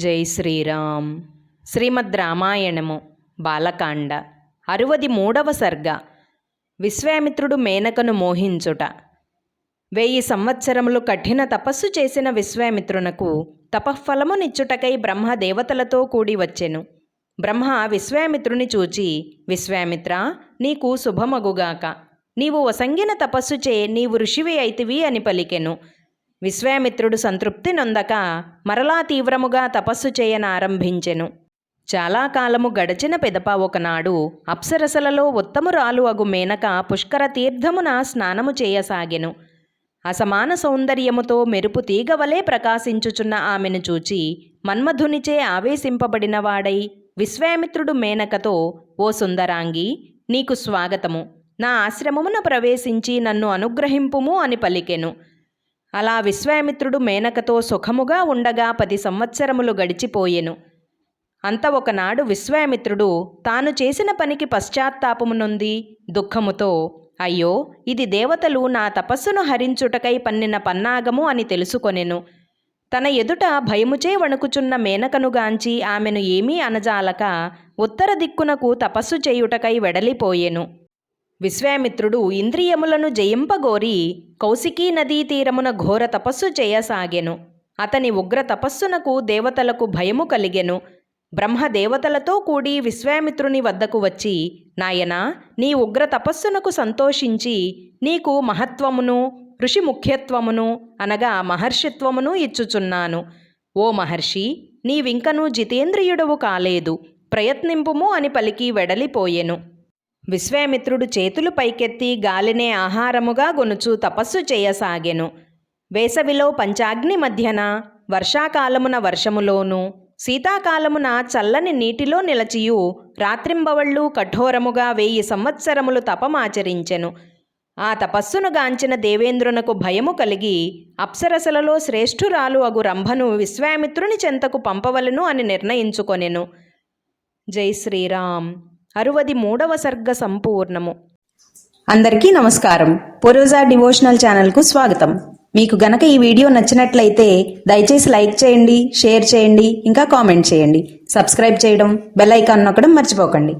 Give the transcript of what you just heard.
జై శ్రీరామ్. శ్రీమద్ రామాయణము బాలకాండ 63వ సర్గ. విశ్వామిత్రుడు మేనకను మోహించుట. 1000 సంవత్సరములు కఠిన తపస్సు చేసిన విశ్వామిత్రునకు తపఃఫలమునిచ్చుటకై బ్రహ్మ దేవతలతో కూడి వచ్చెను. బ్రహ్మ విశ్వామిత్రుని చూచి, విశ్వామిత్ర, నీకు శుభమగుగాక. నీవు వసంగిన తపస్సు చే నీవు ఋషివి అయితివి అని పలికెను. విశ్వామిత్రుడు సంతృప్తి నొందక మరలా తీవ్రముగా తపస్సు చేయనారంభించెను. చాలా కాలము గడచిన పిదప ఒకనాడు అప్సరసలలో ఉత్తమురాలు అగు మేనక పుష్కర తీర్థమున స్నానము చేయసాగెను. అసమాన సౌందర్యముతో మెరుపు తీగవలే ప్రకాశించుచున్న ఆమెను చూచి మన్మధునిచే ఆవేశింపబడినవాడై విశ్వామిత్రుడు మేనకతో, ఓ సుందరాంగి, నీకు స్వాగతము. నా ఆశ్రమమున ప్రవేశించి నన్ను అనుగ్రహింపుము అని పలికెను. అలా విశ్వామిత్రుడు మేనకతో సుఖముగా ఉండగా 10 సంవత్సరములు గడిచిపోయెను. అంత ఒకనాడు విశ్వామిత్రుడు తాను చేసిన పనికి పశ్చాత్తాపము నొంది దుఃఖముతో, అయ్యో, ఇది దేవతలు నా తపస్సును హరించుటకై పన్నిన పన్నాగము అని తెలుసుకొనెను. తన ఎదుట భయముచే వణుకుచున్న మేనకనుగాంచి ఆమెను ఏమీ అనజాలక ఉత్తర దిక్కునకు తపస్సు చేయుటకై వెడలిపోయెను. విశ్వామిత్రుడు ఇంద్రియములను జయింపగోరి కౌశికీ నదీ తీరమున ఘోర తపస్సు చేయసాగెను. అతని ఉగ్ర తపస్సునకు దేవతలకు భయము కలిగెను. బ్రహ్మ దేవతలతో కూడి విశ్వామిత్రుని వద్దకు వచ్చి, నాయనా, నీ ఉగ్ర తపస్సునకు సంతోషించి నీకు మహత్వమును ఋషి ముఖ్యత్వమును అనగా మహర్షిత్వమును ఇచ్చుచున్నాను. ఓ మహర్షి, నీవింకనూ జితేంద్రియుడవు కాలేదు, ప్రయత్నింపుము అని పలికి వెడలిపోయెను. విశ్వామిత్రుడు చేతులు పైకెత్తి గాలినే ఆహారముగా గొనుచు తపస్సు చేయసాగెను. వేసవిలో పంచాగ్ని మధ్యన, వర్షాకాలమున వర్షములోను, శీతాకాలమున చల్లని నీటిలో నిలచియు రాత్రింబవళ్ళు కఠోరముగా 1000 సంవత్సరములు తపమాచరించెను. ఆ తపస్సును గాంచిన దేవేంద్రునకు భయము కలిగి అప్సరసలలో శ్రేష్ఠురాలు అగు రంభను విశ్వామిత్రుని చెంతకు పంపవలను అని నిర్ణయించుకొనెను. జై శ్రీరామ్. 63వ సర్గ సంపూర్ణము. అందరికీ నమస్కారం. పూర్వజా డివోషనల్ ఛానల్కు స్వాగతం. మీకు గనక ఈ వీడియో నచ్చినట్లయితే దయచేసి లైక్ చేయండి, షేర్ చేయండి, ఇంకా కామెంట్ చేయండి. సబ్స్క్రైబ్ చేయడం, బెల్ ఐకాన్ నొక్కడం మర్చిపోకండి.